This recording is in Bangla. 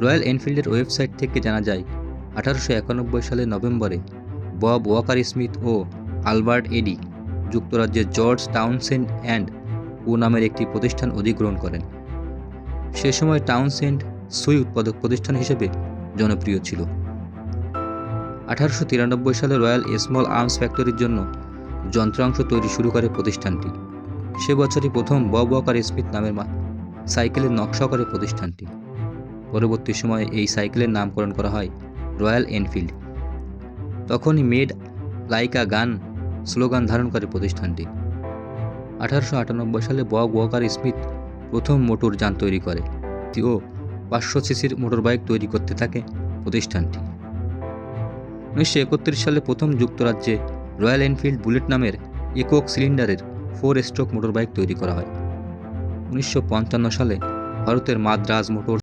রয়্যাল এনফিল্ডের ওয়েবসাইট থেকে জানা যায় 1891 সালের নভেম্বরে বব ওয়াকার স্মিথ ও আলবার্ট এডি যুক্তরাজ্যের জর্জ টাউনসেন্ড অ্যান্ড ও নামের একটি প্রতিষ্ঠান অধিগ্রহণ করেন। সে সময় টাউনসেন্ড সুই উৎপাদক প্রতিষ্ঠান হিসেবে জনপ্রিয় ছিল। 1893 সালে রয়্যাল স্মল আর্মস ফ্যাক্টরির জন্য যন্ত্রাংশ তৈরি শুরু করে প্রতিষ্ঠানটি। সে বছরই প্রথম বব ওয়াকার স্মিথ নামের সাইকেলের নকশা করে প্রতিষ্ঠানটি। পরবর্তী সময়ে এই সাইকেলের নামকরণ করা হয় রয়্যাল এনফিল্ড। তখনই মেড লাইক আ গান স্লোগান ধারণ করে প্রতিষ্ঠানটি। 1898 সালে বব ওয়াকার স্মিথ প্রথম মোটর যান তৈরি করে ও 500 সিসির মোটরবাইক তৈরি করতে থাকে প্রতিষ্ঠানটি। 1931 সালে প্রথম যুক্তরাজ্যে রয়্যাল এনফিল্ড বুলেট নামের একক সিলিন্ডারের 4 স্ট্রোক মোটরবাইক তৈরি করা হয়। 1955 সালে ভারতের মাদ্রাজ মোটর